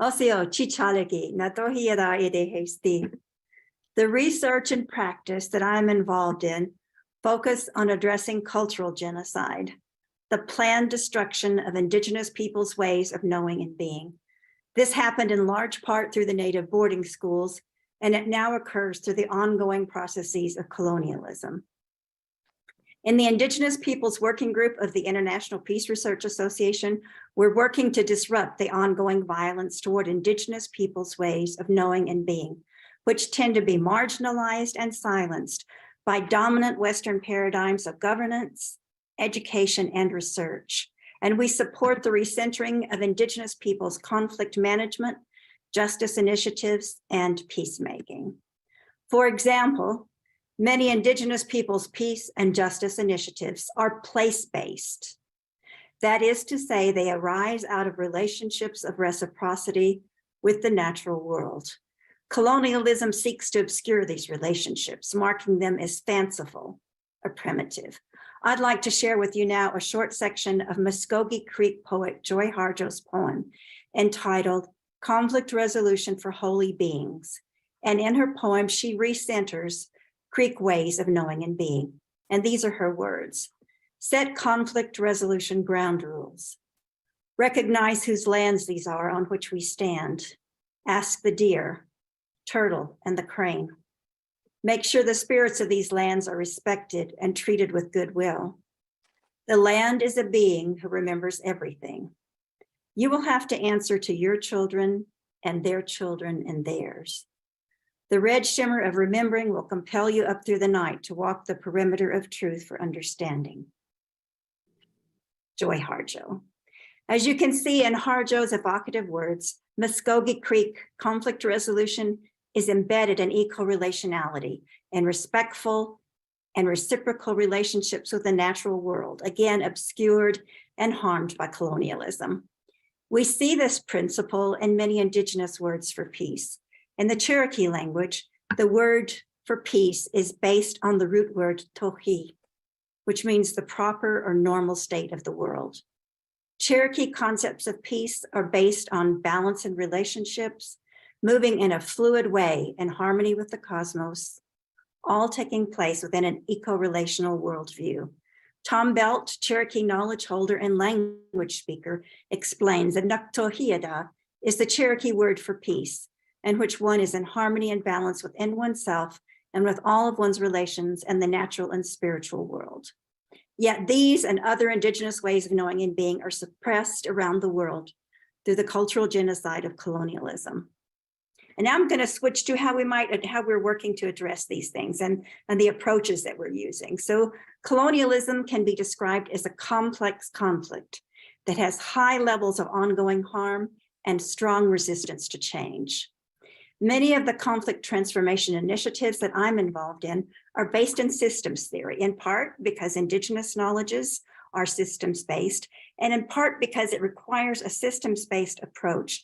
Osio chichalegi natohiera edehesti. The research and practice that I'm involved in focus on addressing cultural genocide, the planned destruction of Indigenous peoples' ways of knowing and being. This happened in large part through the native boarding schools, and it now occurs through the ongoing processes of colonialism. In the Indigenous Peoples Working Group of the International Peace Research Association, we're working to disrupt the ongoing violence toward Indigenous peoples' ways of knowing and being, which tend to be marginalized and silenced by dominant Western paradigms of governance, education, and research. And we support the recentering of Indigenous peoples' conflict management, justice initiatives, and peacemaking. For example, many Indigenous peoples' peace and justice initiatives are place-based. That is to say, they arise out of relationships of reciprocity with the natural world. Colonialism seeks to obscure these relationships, marking them as fanciful or primitive. I'd like to share with you now a short section of Muskogee Creek poet Joy Harjo's poem entitled Conflict Resolution for Holy Beings. And in her poem, she recenters Creek ways of knowing and being. And these are her words. Set conflict resolution ground rules. Recognize whose lands these are on which we stand. Ask the deer, turtle, and the crane. Make sure the spirits of these lands are respected and treated with goodwill. The land is a being who remembers everything. You will have to answer to your children and their children and theirs. The red shimmer of remembering will compel you up through the night to walk the perimeter of truth for understanding. Joy Harjo. As you can see in Harjo's evocative words, Muskogee Creek conflict resolution is embedded in eco-relationality and respectful and reciprocal relationships with the natural world, again, obscured and harmed by colonialism. We see this principle in many Indigenous words for peace. In the Cherokee language, the word for peace is based on the root word tohi, which means the proper or normal state of the world. Cherokee concepts of peace are based on balance in relationships, moving in a fluid way in harmony with the cosmos, all taking place within an eco-relational worldview. Tom Belt, Cherokee knowledge holder and language speaker, explains that Naktohiada is the Cherokee word for peace, in which one is in harmony and balance within oneself and with all of one's relations in the natural and spiritual world. Yet these and other Indigenous ways of knowing and being are suppressed around the world through the cultural genocide of colonialism. And now I'm going to switch to how we're working to address these things and the approaches that we're using. So colonialism can be described as a complex conflict that has high levels of ongoing harm and strong resistance to change. Many of the conflict transformation initiatives that I'm involved in are based in systems theory, in part because Indigenous knowledges are systems-based, and in part because it requires a systems-based approach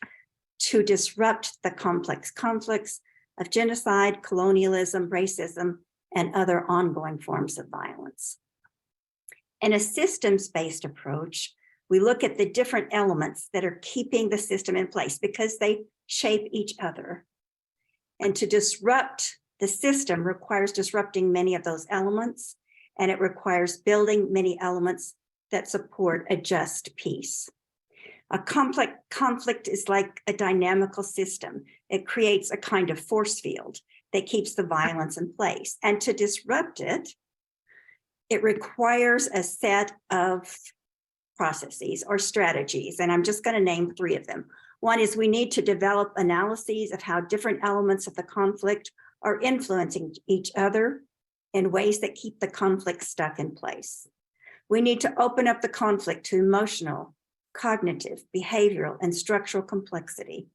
to disrupt the complex conflicts of genocide, colonialism, racism, and other ongoing forms of violence. In a systems-based approach, we look at the different elements that are keeping the system in place because they shape each other. And to disrupt the system requires disrupting many of those elements, and it requires building many elements that support a just peace. A complex conflict is like a dynamical system. It creates a kind of force field that keeps the violence in place. And to disrupt it, it requires a set of processes or strategies. And I'm just going to name three of them. One is we need to develop analyses of how different elements of the conflict are influencing each other in ways that keep the conflict stuck in place. We need to open up the conflict to emotional, cognitive, behavioral, and structural complexity.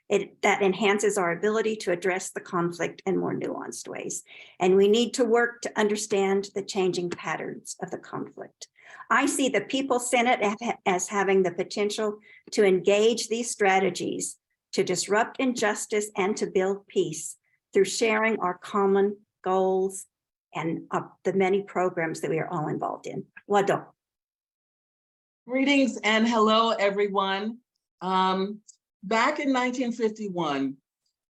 That enhances our ability to address the conflict in more nuanced ways. And we need to work to understand the changing patterns of the conflict. I see the People's Senate as having the potential to engage these strategies to disrupt injustice and to build peace through sharing our common goals and the many programs that we are all involved in. Wado. Greetings and hello, everyone. Back in 1951,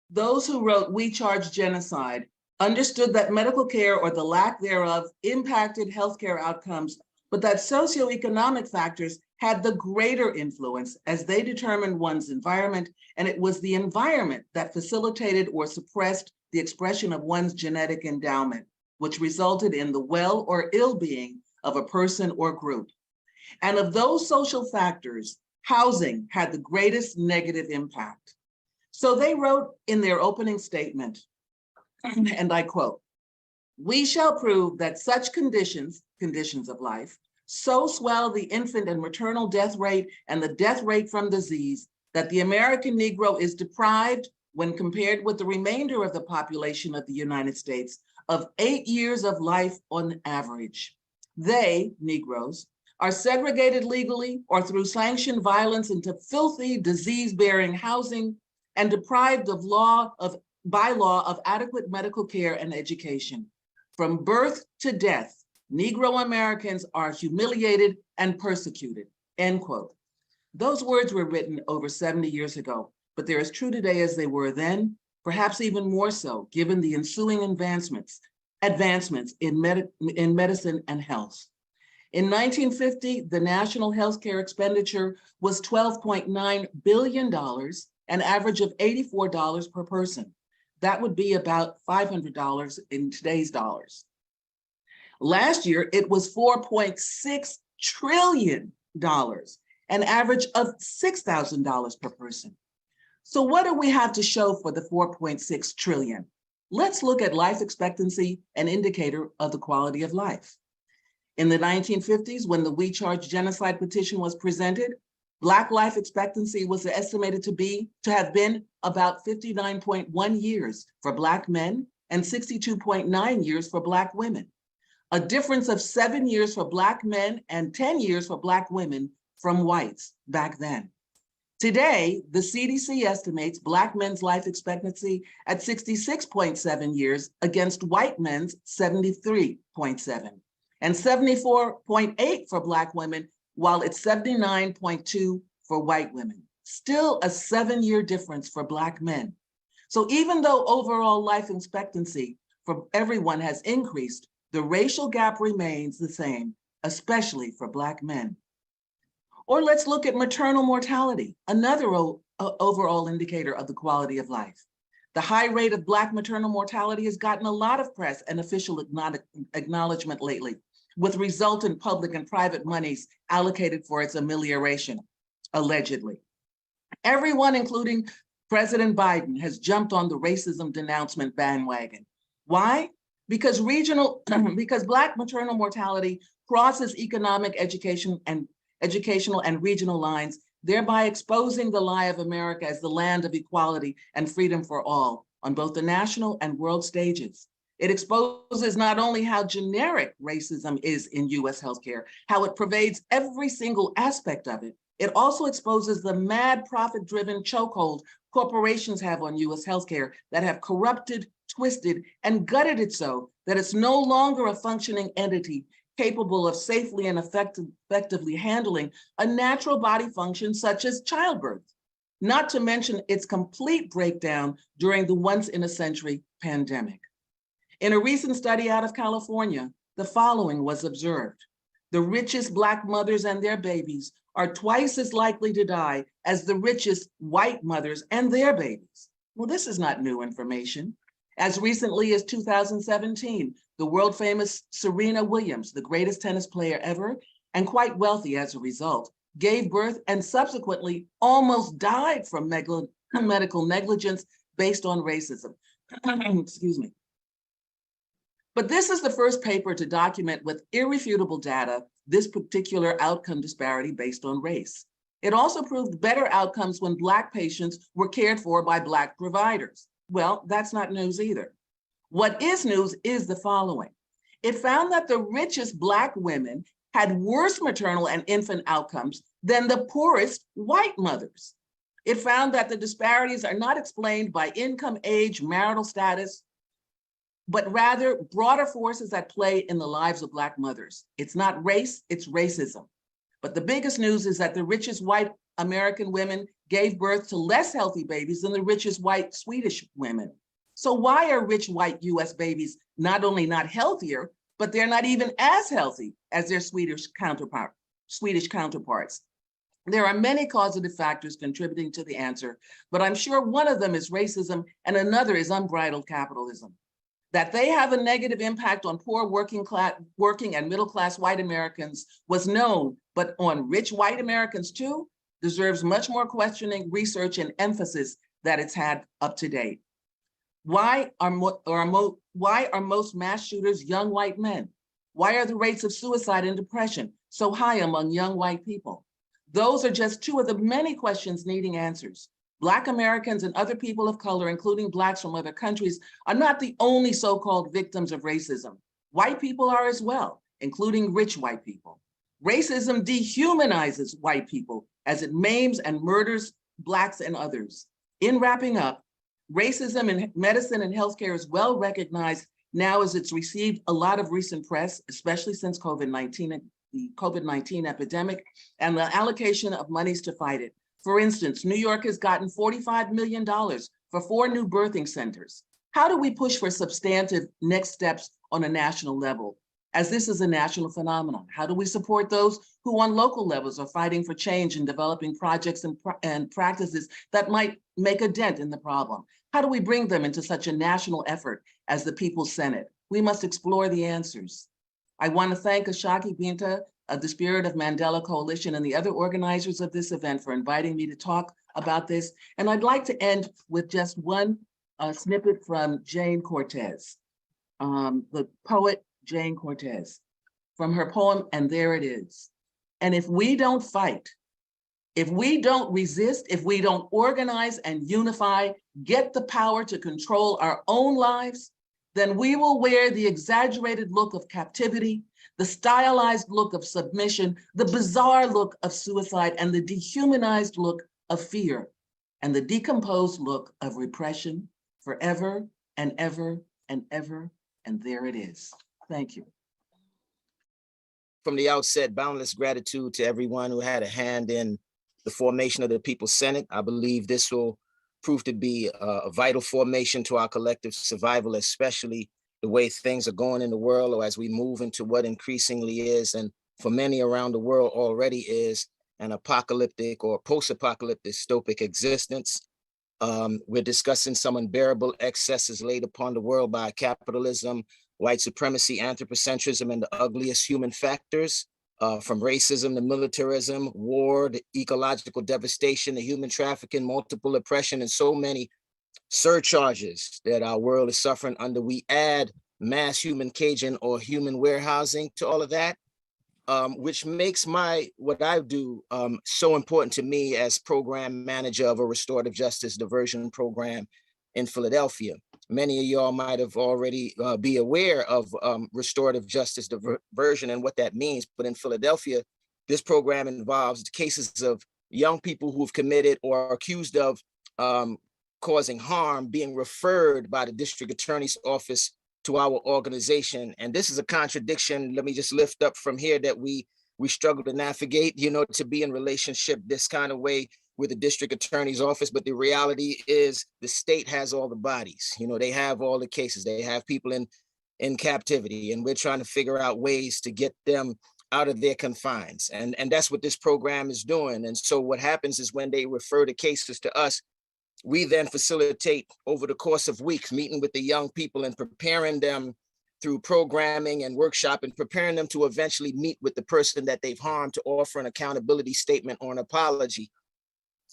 those who wrote We Charge Genocide understood that medical care or the lack thereof impacted healthcare outcomes, but that socioeconomic factors had the greater influence as they determined one's environment, and it was the environment that facilitated or suppressed the expression of one's genetic endowment, which resulted in the well or ill-being of a person or group. And of those social factors, housing had the greatest negative impact. So they wrote in their opening statement, and I quote, "We shall prove that such conditions of life, so swell the infant and maternal death rate and the death rate from disease that the American Negro is deprived, when compared with the remainder of the population of the United States, of 8 years of life on average. They, Negroes, are segregated legally or through sanctioned violence into filthy, disease-bearing housing and deprived by law of adequate medical care and education. From birth to death, Negro Americans are humiliated and persecuted," end quote. Those words were written over 70 years ago, but they're as true today as they were then, perhaps even more so, given the ensuing advancements in medicine and health. In 1950, the national healthcare expenditure was $12.9 billion, an average of $84 per person. That would be about $500 in today's dollars. Last year, it was $4.6 trillion, an average of $6,000 per person. So what do we have to show for the 4.6 trillion? Let's look at life expectancy, an indicator of the quality of life. In the 1950s, when the We Charge Genocide petition was presented, Black life expectancy was estimated to have been about 59.1 years for Black men and 62.9 years for Black women, a difference of 7 years for Black men and 10 years for Black women from whites back then. Today, the CDC estimates Black men's life expectancy at 66.7 years against white men's 73.7, and 74.8 for Black women, while it's 79.2 for white women. Still a 7-year difference for Black men. So even though overall life expectancy for everyone has increased, the racial gap remains the same, especially for Black men. Or let's look at maternal mortality, another overall indicator of the quality of life. The high rate of Black maternal mortality has gotten a lot of press and official acknowledgement lately, with resultant public and private monies allocated for its amelioration, allegedly. Everyone, including President Biden, has jumped on the racism denouncement bandwagon. Why? Because Black maternal mortality crosses economic, educational and regional lines, thereby exposing the lie of America as the land of equality and freedom for all on both the national and world stages. It exposes not only how generic racism is in US healthcare, how it pervades every single aspect of it, it also exposes the mad profit-driven chokehold corporations have on US healthcare that have corrupted, twisted, and gutted it so that it's no longer a functioning entity capable of safely and effectively handling a natural body function such as childbirth, not to mention its complete breakdown during the once-in-a-century pandemic. In a recent study out of California, the following was observed. The richest Black mothers and their babies are twice as likely to die as the richest white mothers and their babies. Well, this is not new information. As recently as 2017, the world famous Serena Williams, the greatest tennis player ever, and quite wealthy as a result, gave birth and subsequently almost died from medical negligence based on racism. Excuse me. But this is the first paper to document with irrefutable data this particular outcome disparity based on race. It also proved better outcomes when Black patients were cared for by Black providers. Well, that's not news either. What is news is the following. It found that the richest Black women had worse maternal and infant outcomes than the poorest white mothers. It found that the disparities are not explained by income, age, marital status, but rather broader forces at play in the lives of Black mothers. It's not race, it's racism. But the biggest news is that the richest white American women gave birth to less healthy babies than the richest white Swedish women. So why are rich white US babies not only not healthier, but they're not even as healthy as their Swedish counterparts? There are many causative factors contributing to the answer, but I'm sure one of them is racism and another is unbridled capitalism. That they have a negative impact on poor working and middle class white Americans was known, but on rich white Americans too, deserves much more questioning, research, and emphasis that it's had up to date. Why are most mass shooters young white men? Why are the rates of suicide and depression so high among young white people? Those are just two of the many questions needing answers. Black Americans and other people of color, including Blacks from other countries, are not the only so-called victims of racism. White people are as well, including rich white people. Racism dehumanizes white people as it maims and murders Blacks and others. In wrapping up, racism in medicine and healthcare is well recognized now as it's received a lot of recent press, especially since the COVID-19 epidemic and the allocation of monies to fight it. For instance, New York has gotten $45 million for 4 new birthing centers. How do we push for substantive next steps on a national level, as this is a national phenomenon? How do we support those who on local levels are fighting for change and developing projects and practices that might make a dent in the problem? How do we bring them into such a national effort as the People's Senate? We must explore the answers. I want to thank Ashaki Binta of the Spirit of Mandela Coalition and the other organizers of this event for inviting me to talk about this. And I'd like to end with just one snippet from Jane Cortez, the poet Jane Cortez, from her poem, And There It Is. And if we don't fight, if we don't resist, if we don't organize and unify, get the power to control our own lives, then we will wear the exaggerated look of captivity, the stylized look of submission, the bizarre look of suicide, and the dehumanized look of fear, and the decomposed look of repression forever and ever and ever, and there it is. Thank you. From the outset, boundless gratitude to everyone who had a hand in the formation of the People's Senate. I believe this will prove to be a vital formation to our collective survival, especially the way things are going in the world, or as we move into what increasingly is, and for many around the world already is, an apocalyptic or post-apocalyptic dystopic existence. We're discussing some unbearable excesses laid upon the world by capitalism, white supremacy, anthropocentrism, and the ugliest human factors, from racism to militarism, war, the ecological devastation, the human trafficking, multiple oppression, and so many surcharges that our world is suffering under. We add mass human caging or human warehousing to all of that, which makes what I do so important to me as program manager of a restorative justice diversion program in Philadelphia. Many of y'all might have already be aware of restorative justice diversion and what that means. But in Philadelphia, this program involves cases of young people who've committed or are accused of causing harm being referred by the district attorney's office to our organization. And this is a contradiction, let me just lift up from here, that we struggle to navigate, to be in relationship this kind of way with the district attorney's office. But the reality is the state has all the bodies, they have all the cases, they have people in captivity, and we're trying to figure out ways to get them out of their confines. And that's what this program is doing. And so what happens is when they refer the cases to us, we then facilitate over the course of weeks, meeting with the young people and preparing them through programming and workshop, and preparing them to eventually meet with the person that they've harmed to offer an accountability statement or an apology.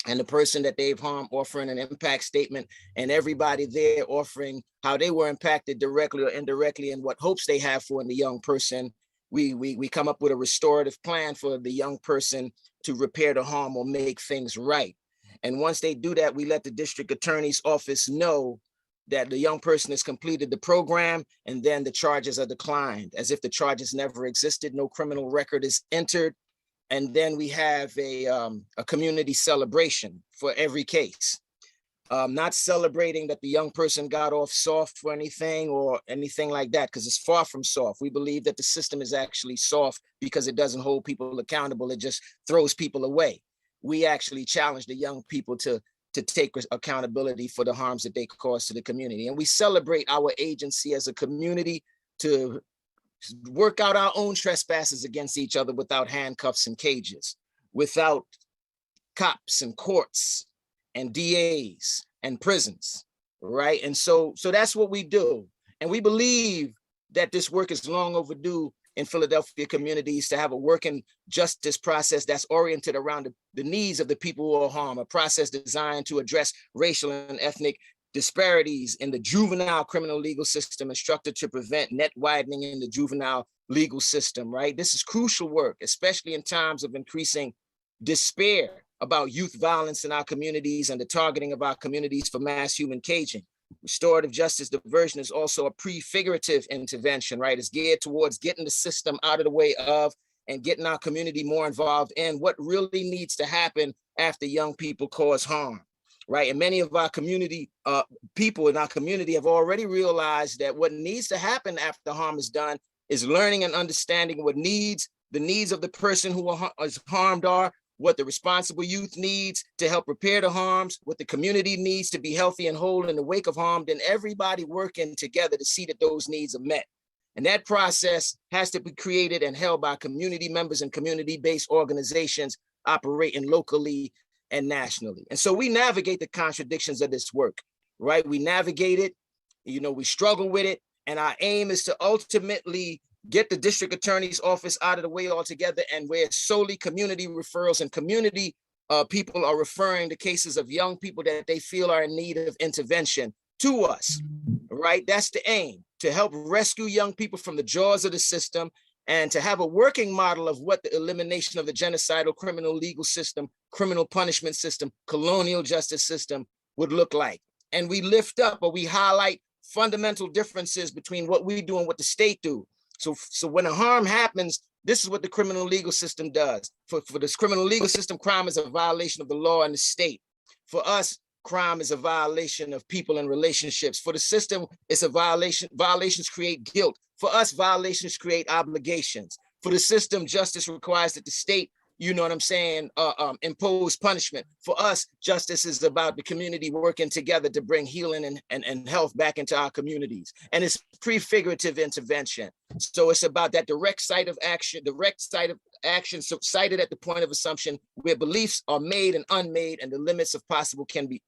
And the person that they've harmed offering an impact statement, and everybody there offering how they were impacted directly or indirectly and what hopes they have for the young person. We come up with a restorative plan for the young person to repair the harm or make things right. And once they do that, we let the district attorney's office know that the young person has completed the program, and then the charges are declined as if the charges never existed, no criminal record is entered. And then we have a community celebration for every case. Not celebrating that the young person got off soft for anything or anything like that, because it's far from soft. We believe that the system is actually soft because it doesn't hold people accountable. It just throws people away. we actually challenge the young people to take accountability for the harms that they cause to the community. And we celebrate our agency as a community to work out our own trespasses against each other without handcuffs and cages, without cops and courts and DAs and prisons, right? And so that's what we do. And we believe that this work is long overdue in Philadelphia communities to have a working justice process that's oriented around the needs of the people who are harmed, a process designed to address racial and ethnic disparities in the juvenile criminal legal system and structured to prevent net widening in the juvenile legal system, right? This is crucial work, especially in times of increasing despair about youth violence in our communities and the targeting of our communities for mass human caging. Restorative justice diversion is also a prefigurative intervention, right? It's geared towards getting the system out of the way of and getting our community more involved in what really needs to happen after young people cause harm, right? And many of our community people in our community have already realized that what needs to happen after harm is done is learning and understanding what the needs of the person who is harmed are, what the responsible youth needs to help repair the harms, what the community needs to be healthy and whole in the wake of harm, then everybody working together to see that those needs are met. And that process has to be created and held by community members and community-based organizations operating locally and nationally. And so we navigate the contradictions of this work, right? We navigate it, we struggle with it, and our aim is to ultimately get the district attorney's office out of the way altogether, and where solely community referrals and community people are referring to cases of young people that they feel are in need of intervention to us, right? That's the aim, to help rescue young people from the jaws of the system and to have a working model of what the elimination of the genocidal criminal legal system, criminal punishment system, colonial justice system would look like. And we lift up or we highlight fundamental differences between what we do and what the state do. So when a harm happens, this is what the criminal legal system does. For this criminal legal system, crime is a violation of the law and the state. For us, crime is a violation of people and relationships. For the system, it's a violation. Violations create guilt. For us, violations create obligations. For the system, justice requires that the state, impose punishment. For us, justice is about the community working together to bring healing and health back into our communities. And it's prefigurative intervention. So it's about that direct site of action so cited at the point of assumption where beliefs are made and unmade and the limits of possible can be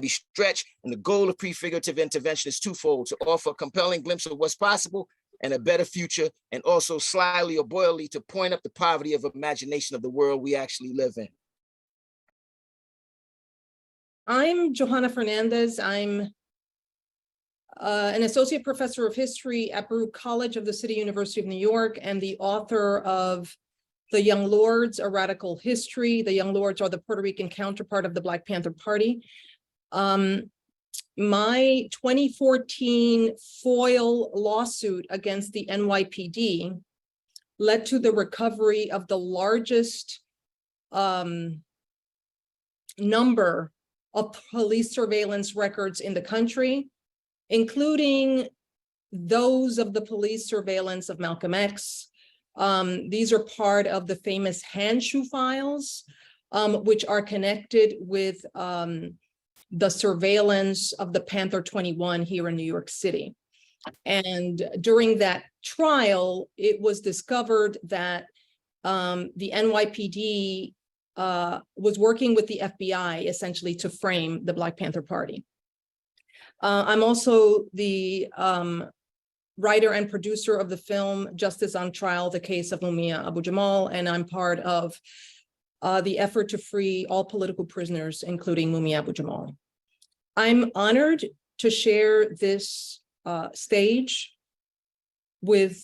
stretched. And the goal of prefigurative intervention is twofold: to offer a compelling glimpse of what's possible and a better future, and also slyly or boyily to point up the poverty of imagination of the world we actually live in. I'm Johanna Fernandez. I'm an associate professor of history at Baruch College of the City University of New York and the author of The Young Lords, A Radical History. The Young Lords are the Puerto Rican counterpart of the Black Panther Party. My 2014 FOIL lawsuit against the NYPD led to the recovery of the largest number of police surveillance records in the country, including those of the police surveillance of Malcolm X. These are part of the famous handshoe files, which are connected with the surveillance of the Panther 21 here in New York City. And during that trial, it was discovered that the NYPD was working with the FBI essentially to frame the Black Panther Party. I'm also the writer and producer of the film Justice on Trial, the case of Mumia Abu Jamal, and I'm part of the effort to free all political prisoners, including Mumia Abu Jamal. I'm honored to share this stage with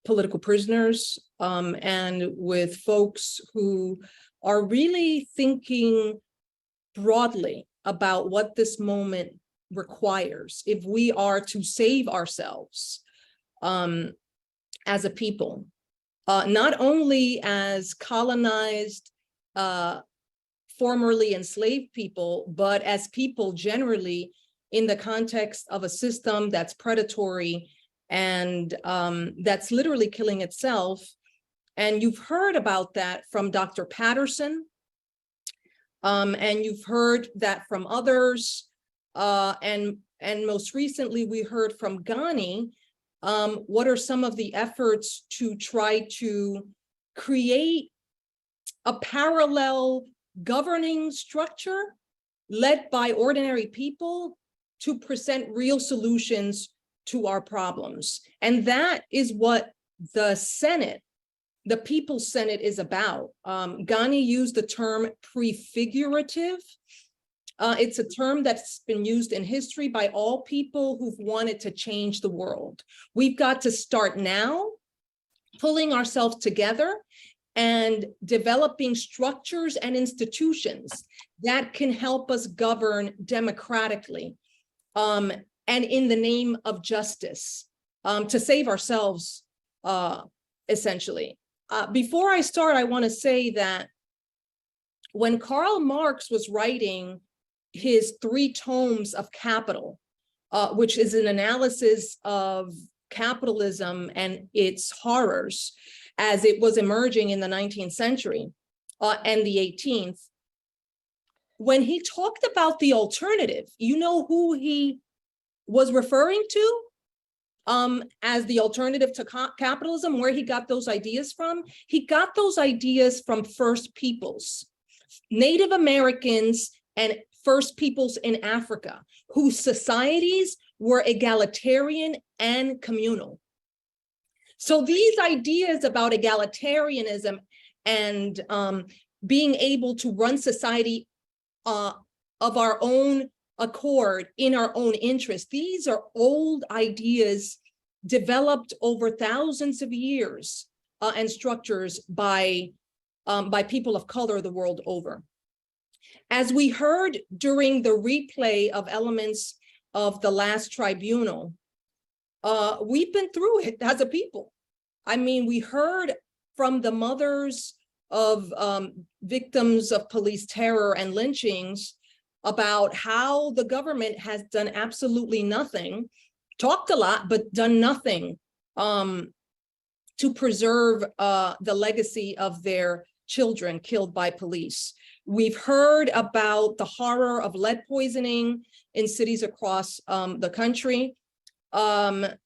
political prisoners and with folks who are really thinking broadly about what this moment requires if we are to save ourselves as a people, not only as colonized, formerly enslaved people, but as people generally in the context of a system that's predatory and that's literally killing itself. And you've heard about that from Dr. Patterson, And you've heard that from others. And most recently, we heard from Ghani. What are some of the efforts to try to create a parallel governing structure led by ordinary people to present real solutions to our problems? And that is what the Senate, the People's Senate, is about. Ghani used the term prefigurative. It's a term that's been used in history by all people who've wanted to change the world. We've got to start now, pulling ourselves together and developing structures and institutions that can help us govern democratically, and in the name of justice, to save ourselves, essentially. Before I start, I want to say that when Karl Marx was writing his 3 tomes of Capital, which is an analysis of capitalism and its horrors as it was emerging in the 19th century and the 18th, when he talked about the alternative, you know who he was referring to as the alternative to capitalism, where he got those ideas from? He got those ideas from First Peoples, Native Americans and First Peoples in Africa, whose societies were egalitarian and communal. So these ideas about egalitarianism and being able to run society of our own accord in our own interest, these are old ideas developed over thousands of years and structures by people of color the world over. As we heard during the replay of elements of the last tribunal, we've been through it as a people. I mean, we heard from the mothers of victims of police terror and lynchings about how the government has done absolutely nothing, talked a lot, but done nothing to preserve the legacy of their children killed by police. We've heard about the horror of lead poisoning in cities across the country. To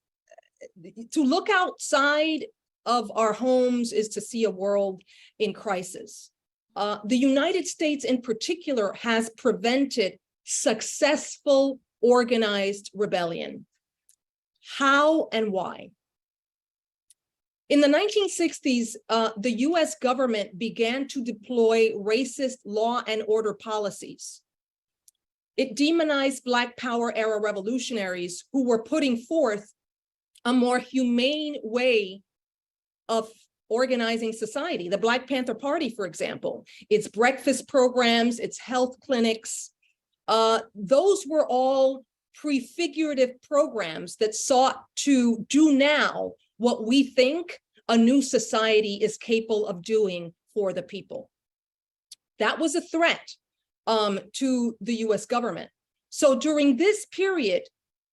look outside of our homes is to see a world in crisis. The United States in particular has prevented successful organized rebellion. How and why? In the 1960s, the US government began to deploy racist law and order policies. It demonized Black Power era revolutionaries who were putting forth a more humane way of organizing society. The Black Panther Party, for example, its breakfast programs, its health clinics, those were all prefigurative programs that sought to do now what we think a new society is capable of doing for the people. That was a threat to the US government. So during this period,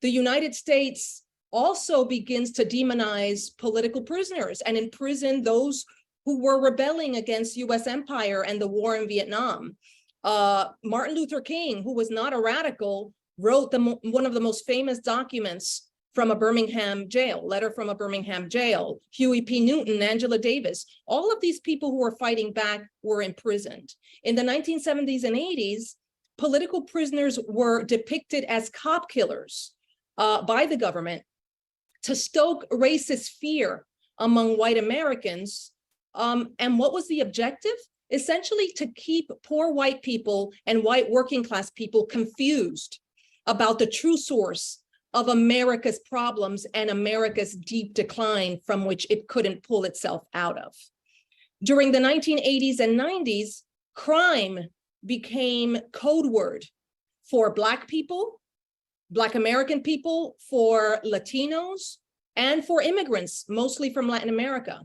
the United States also begins to demonize political prisoners and imprison those who were rebelling against US empire and the war in Vietnam. Martin Luther King, who was not a radical, wrote one of the most famous documents from a Birmingham jail, letter from a Birmingham jail. Huey P. Newton, Angela Davis, all of these people who were fighting back were imprisoned. In the 1970s and 80s, political prisoners were depicted as cop killers by the government to stoke racist fear among white Americans. And what was the objective? Essentially to keep poor white people and white working class people confused about the true source of America's problems and America's deep decline from which it couldn't pull itself out of. During the 1980s and 90s, crime became code word for Black people, Black American people, for Latinos, and for immigrants, mostly from Latin America.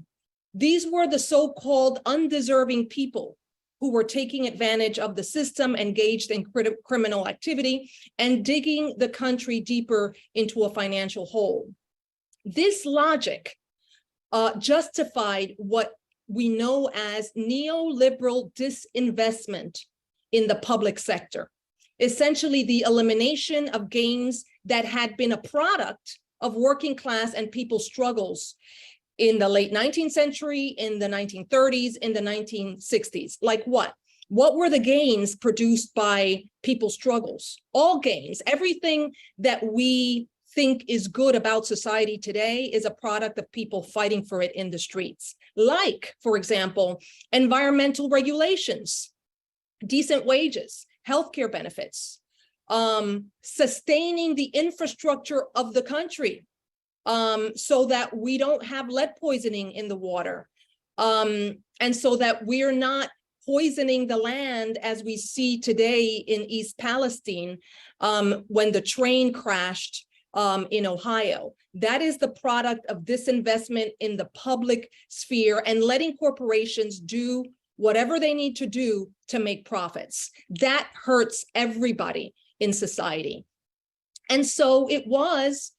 These were the so-called undeserving people who were taking advantage of the system, engaged in criminal activity, and digging the country deeper into a financial hole. This logic justified what we know as neoliberal disinvestment in the public sector. Essentially, the elimination of gains that had been a product of working class and people's struggles in the late 19th century, in the 1930s, in the 1960s. Like what? What were the gains produced by people's struggles? All gains. Everything that we think is good about society today is a product of people fighting for it in the streets. Like, for example, environmental regulations, decent wages, healthcare benefits, sustaining the infrastructure of the country so that we don't have lead poisoning in the water, and so that we're not poisoning the land as we see today in East Palestine when the train crashed in Ohio. That is the product of disinvestment in the public sphere and letting corporations do whatever they need to do to make profits. That hurts everybody in society. And so it was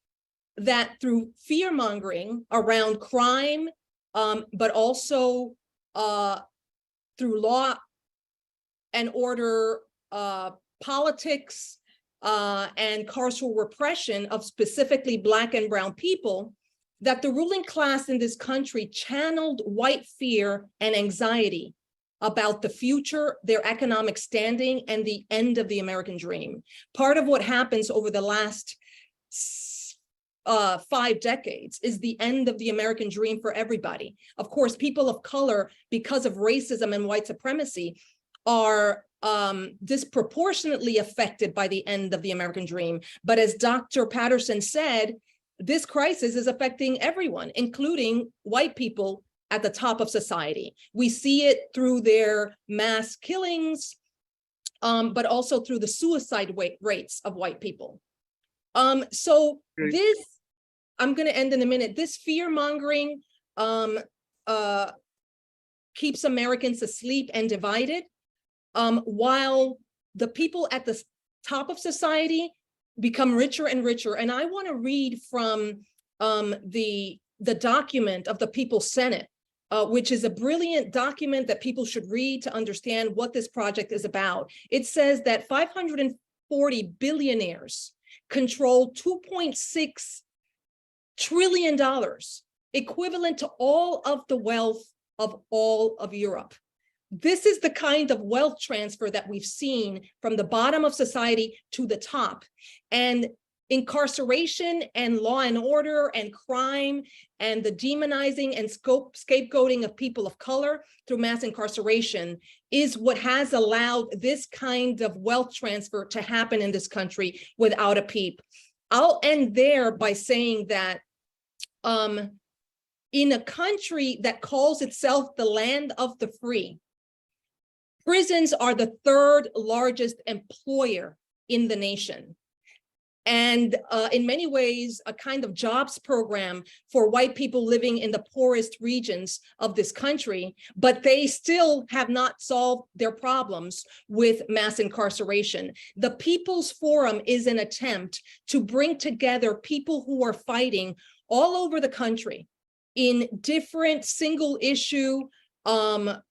that through fear mongering around crime, but also through law and order politics and carceral repression of specifically Black and brown people, that the ruling class in this country channeled white fear and anxiety about the future, their economic standing, and the end of the American dream. Part of what happens over the last 5 decades is the end of the American dream for everybody. Of course, people of color, because of racism and white supremacy, are disproportionately affected by the end of the American dream. But as Dr. Patterson said, this crisis is affecting everyone, including white people at the top of society. We see it through their mass killings, but also through the suicide rates of white people. So this, I'm going to end in a minute. This fear mongering keeps Americans asleep and divided, while the people at the top of society become richer and richer. And I want to read from the document of the People's Senate, which is a brilliant document that people should read to understand what this project is about. It says that 540 billionaires control $2.6 trillion, equivalent to all of the wealth of all of Europe. This is the kind of wealth transfer that we've seen from the bottom of society to the top. And incarceration and law and order and crime and the demonizing and scapegoating of people of color through mass incarceration is what has allowed this kind of wealth transfer to happen in this country without a peep. I'll end there by saying that in a country that calls itself the land of the free, prisons are the 3rd largest employer in the nation. And in many ways, a kind of jobs program for white people living in the poorest regions of this country, but they still have not solved their problems with mass incarceration. The People's Forum is an attempt to bring together people who are fighting all over the country in different single issue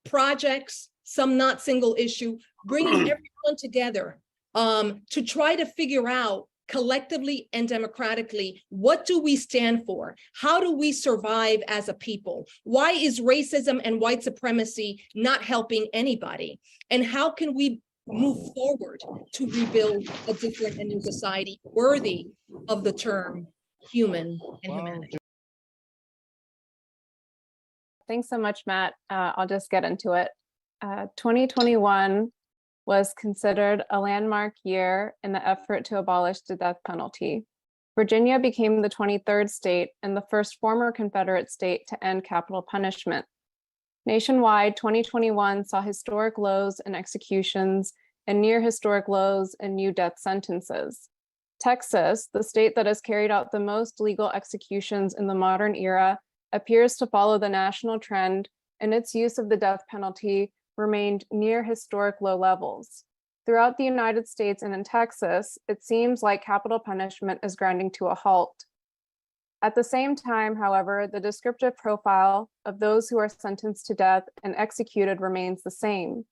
projects, some not single issue, bringing everyone together to try to figure out collectively and democratically, what do we stand for? How do we survive as a people? Why is racism and white supremacy not helping anybody? And how can we move forward to rebuild a different and new society worthy of the term human and humanity? Thanks so much, Matt. I'll just get into it. 2021 was considered a landmark year in the effort to abolish the death penalty. Virginia became the 23rd state and the first former Confederate state to end capital punishment. Nationwide, 2021 saw historic lows in executions and near historic lows in new death sentences. Texas, the state that has carried out the most legal executions in the modern era, appears to follow the national trend, and its use of the death penalty remained near historic low levels. Throughout the United States and in Texas, it seems like capital punishment is grinding to a halt. At the same time, however, the descriptive profile of those who are sentenced to death and executed remains the same.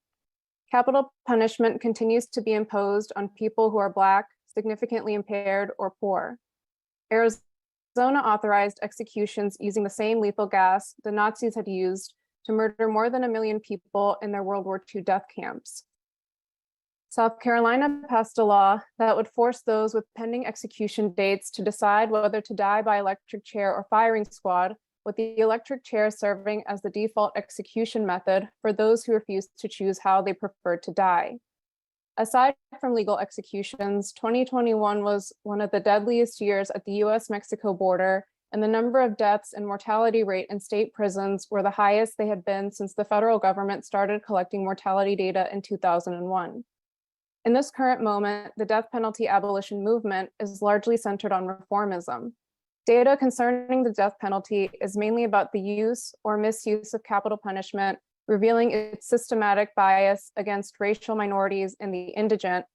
Capital punishment continues to be imposed on people who are Black, significantly impaired, or poor. Arizona authorized executions using the same lethal gas the Nazis had used to murder more than 1 million people in their World War II death camps. South Carolina passed a law that would force those with pending execution dates to decide whether to die by electric chair or firing squad, with the electric chair serving as the default execution method for those who refused to choose how they preferred to die. Aside from legal executions, 2021 was one of the deadliest years at the US-Mexico border, and the number of deaths and mortality rate in state prisons were the highest they had been since the federal government started collecting mortality data in 2001. In this current moment, the death penalty abolition movement is largely centered on reformism. Data concerning the death penalty is mainly about the use or misuse of capital punishment, revealing its systematic bias against racial minorities and the indigent,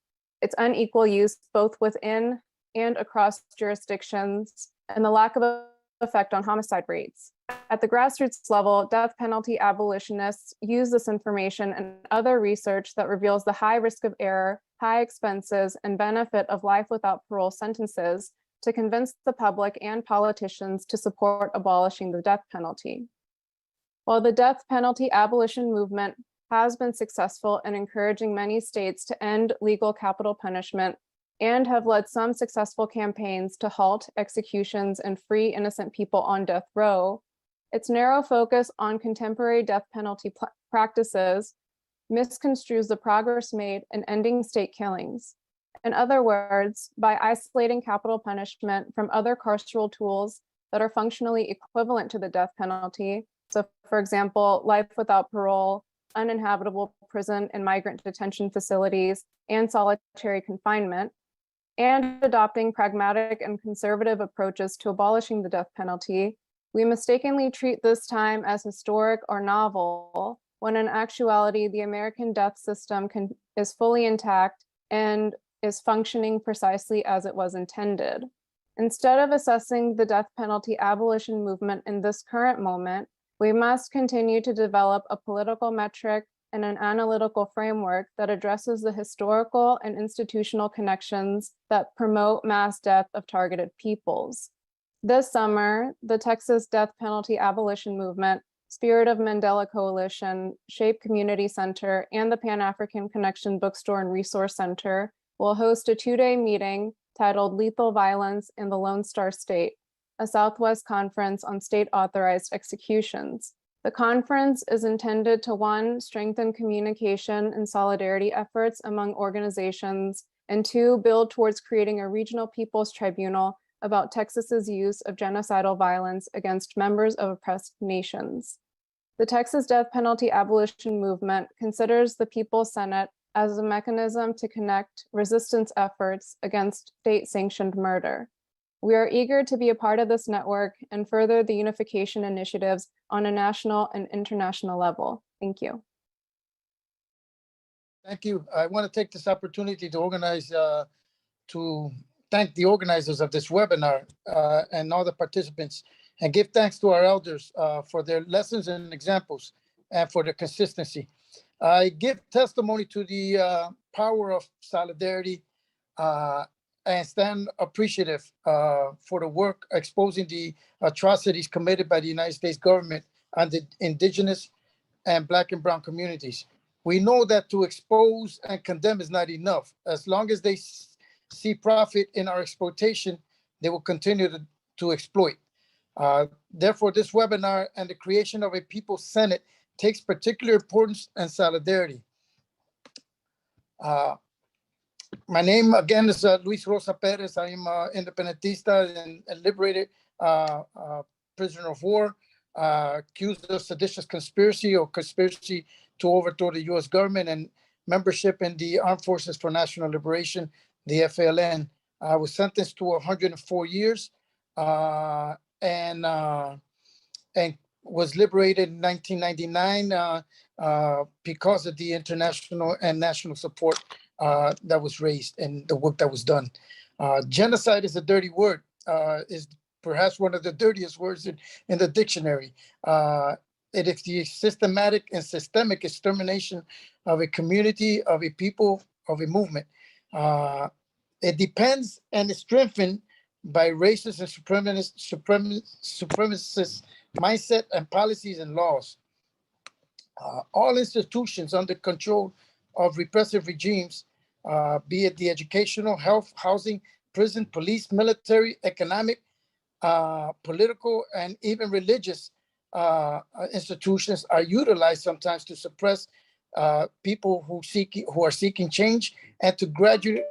its unequal use both within and across jurisdictions, and the lack of effect on homicide rates. At the grassroots level, death penalty abolitionists use this information and other research that reveals the high risk of error, high expenses, and benefit of life without parole sentences to convince the public and politicians to support abolishing the death penalty. While the death penalty abolition movement has been successful in encouraging many states to end legal capital punishment and have led some successful campaigns to halt executions and free innocent people on death row, its narrow focus on contemporary death penalty practices misconstrues the progress made in ending state killings. In other words, by isolating capital punishment from other carceral tools that are functionally equivalent to the death penalty, so for example, life without parole, uninhabitable prison and migrant detention facilities, and solitary confinement, and adopting pragmatic and conservative approaches to abolishing the death penalty, we mistakenly treat this time as historic or novel, when in actuality, the American death system is fully intact and is functioning precisely as it was intended. Instead of assessing the death penalty abolition movement in this current moment, we must continue to develop a political metric and an analytical framework that addresses the historical and institutional connections that promote mass death of targeted peoples. This summer, the Texas death penalty abolition movement, Spirit of Mandela Coalition, Shape Community Center, and the Pan-African Connection Bookstore and Resource Center will host a 2-day meeting titled Lethal Violence in the Lone Star State, a Southwest Conference on state-authorized executions. The conference is intended to 1, strengthen communication and solidarity efforts among organizations, and 2, build towards creating a regional people's tribunal about Texas's use of genocidal violence against members of oppressed nations. The Texas death penalty abolition movement considers the People's Senate as a mechanism to connect resistance efforts against state-sanctioned murder. We are eager to be a part of this network and further the unification initiatives on a national and international level. Thank you. Thank you. I want to take this opportunity to to thank the organizers of this webinar and all the participants, and give thanks to our elders for their lessons and examples and for their consistency. I give testimony to the power of solidarity and stand appreciative for the work exposing the atrocities committed by the United States government on the Indigenous and Black and Brown communities. We know that to expose and condemn is not enough. As long as they see profit in our exploitation, they will continue to exploit. Therefore, this webinar and the creation of a People's Senate takes particular importance and solidarity. My name again is Luis Rosa Perez. I am independentista and liberated prisoner of war, accused of seditious conspiracy or conspiracy to overthrow the U.S. government and membership in the Armed Forces for National Liberation, the FLN. I was sentenced to 104 years and was liberated in 1999 because of the international and national support that was raised and the work that was done. Genocide is a dirty word, is perhaps one of the dirtiest words in the dictionary. it is the systematic and systemic extermination of a community, of a people, of a movement. It depends and is strengthened by racist and supremacist mindset and policies and laws. All institutions under control of repressive regimes, be it the educational, health, housing, prison, police, military, economic, political, and even religious institutions are utilized sometimes to suppress people who are seeking change and to gradually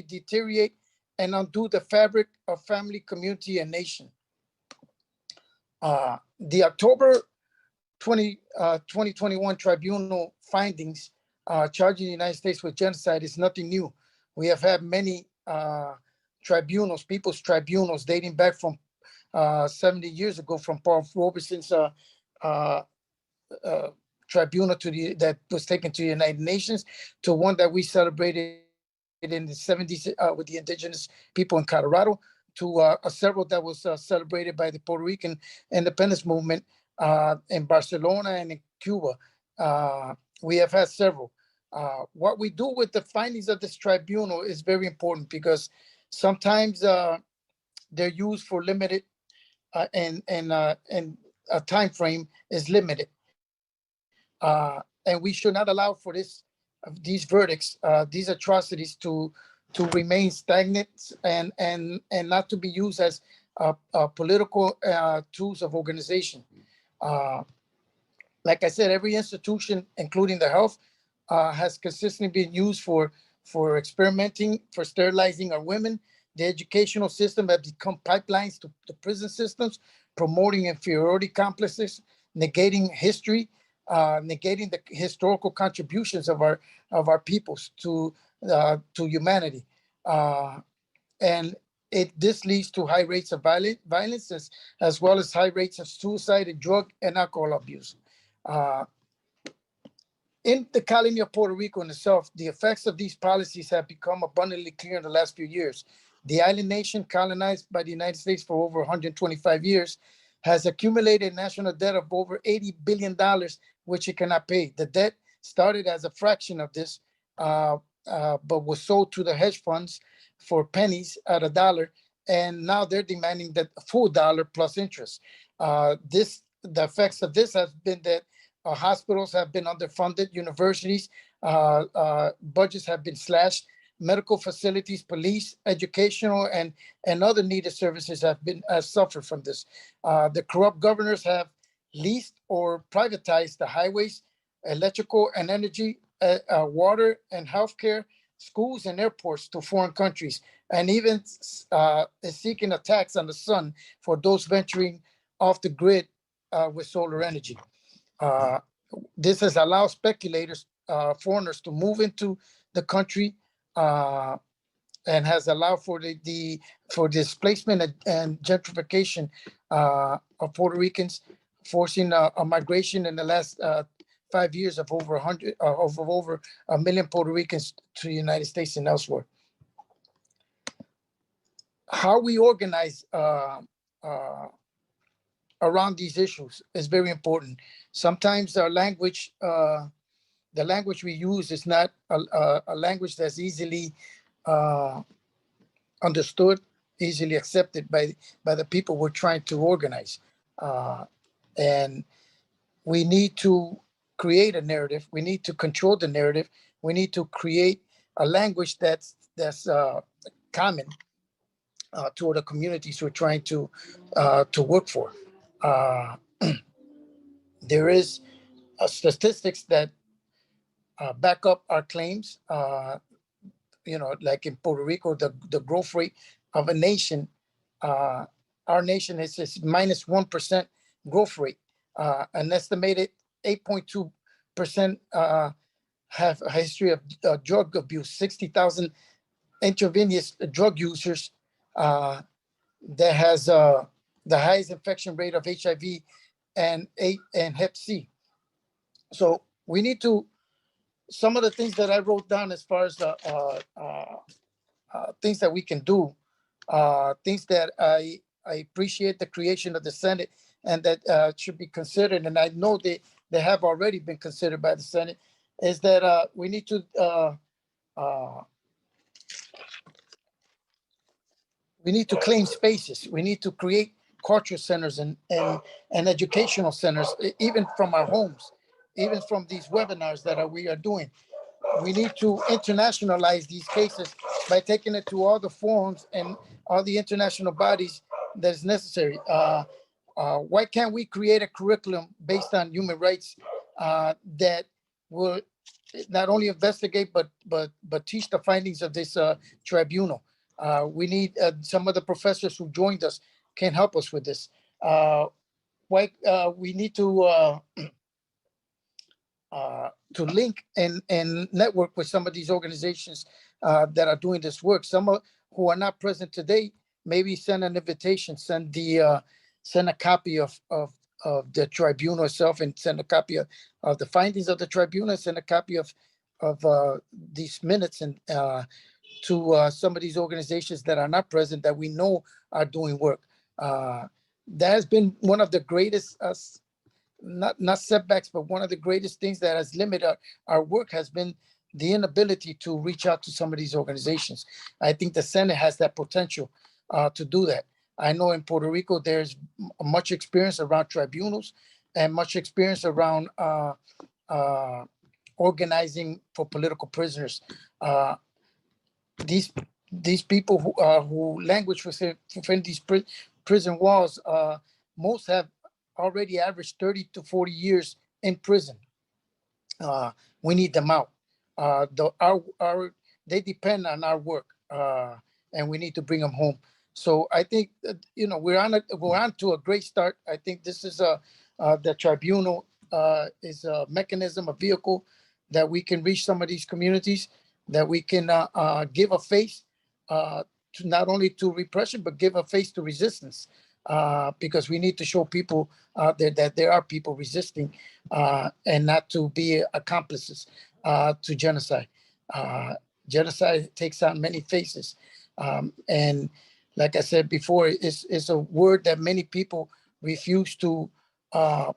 deteriorate and undo the fabric of family, community, and nation. The October 2021 tribunal findings charging the United States with genocide is nothing new. We have had many tribunals, people's tribunals, dating back from 70 years ago, from Paul Robeson's tribunal that was taken to the United Nations, to one that we celebrated in the 70s with the indigenous people in Colorado, to several that was celebrated by the Puerto Rican independence movement in Barcelona and in Cuba. We have had several. What we do with the findings of this tribunal is very important, because sometimes they're used for limited and a time frame is limited. And we should not allow for these verdicts, these atrocities to remain stagnant and not to be used as political tools of organization. Like I said, every institution, including the health, has consistently been used for experimenting, for sterilizing our women. The educational system has become pipelines to the prison systems, promoting inferiority complexes, negating history, negating the historical contributions of our peoples to humanity, and this leads to high rates of violence as well as high rates of suicide and drug and alcohol abuse. In the colony of Puerto Rico in itself, the effects of these policies have become abundantly clear in the last few years. The island nation, colonized by the United States for over 125 years, has accumulated national debt of over $80 billion, which it cannot pay. The debt started as a fraction of this, but was sold to the hedge funds for pennies at $1, and now they're demanding that full dollar plus interest. The effects of this has been that hospitals have been underfunded, universities budgets have been slashed, medical facilities, police, educational, and other needed services have suffered from this. The corrupt governors have leased or privatized the highways, electrical and energy, water and healthcare, schools and airports to foreign countries, and even is seeking a tax on the sun for those venturing off the grid with solar energy. This has allowed speculators, foreigners, to move into the country, and has allowed for for displacement and gentrification of Puerto Ricans, forcing a migration in the last 5 years of over 1 million Puerto Ricans to the United States and elsewhere. How we organize around these issues is very important. Sometimes our language, the language we use, is not a language that's easily understood, easily accepted by the people we're trying to organize. And we need to create a narrative. We need to control the narrative. We need to create a language that's common to the communities we're trying to work for. There is statistics that back up our claims. Like in Puerto Rico, the growth rate of a nation, our nation is minus 1% growth rate. An estimated 8.2% have a history of drug abuse. 60,000 intravenous drug users that has the highest infection rate of HIV and Hep C. So we need to, some of the things that I wrote down as far as things that we can do, things that I appreciate the creation of the Senate and that should be considered, and I know they have already been considered by the Senate, is that we need to claim spaces. We need to create culture centers and educational centers, even from our homes, even from these webinars that we are doing. We need to internationalize these cases by taking it to all the forums and all the international bodies that is necessary. Why can't we create a curriculum based on human rights that will not only investigate but teach the findings of this tribunal? We need some of the professors who joined us can help us with this. We need to link and network with some of these organizations that are doing this work. Some who are not present today, maybe send an invitation, send a copy of the tribunal itself, and send a copy of the findings of the tribunal, send a copy of these minutes and to some of these organizations that are not present that we know are doing work. That has been one of the greatest not setbacks, but one of the greatest things that has limited our work has been the inability to reach out to some of these organizations. I think the Senate has that potential to do that. I know in Puerto Rico, there's much experience around tribunals and much experience around organizing for political prisoners. These people who languish within these prison walls, most have already averaged 30 to 40 years in prison. We need them out. They depend on our work, and we need to bring them home. So I think we're on to a great start. I think this is the tribunal is a mechanism, a vehicle that we can reach some of these communities, that we can give a face to not only to repression, but give a face to resistance. Because we need to show people out there that there are people resisting and not to be accomplices to genocide. Genocide takes on many faces. And like I said before, it's a word that many people refuse to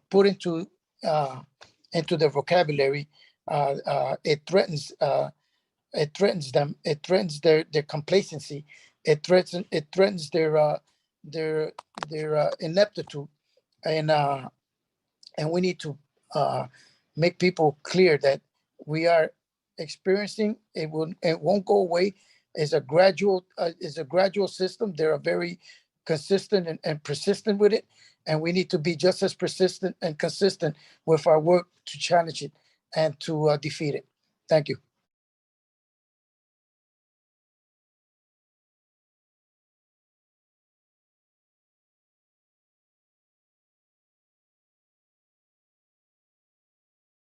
put into their vocabulary. It threatens them. It threatens their complacency. It threatens their ineptitude, and we need to make people clear that we are experiencing it won't go away. It's a gradual system. They are very consistent and persistent with it, and we need to be just as persistent and consistent with our work to challenge it and to defeat it. Thank you.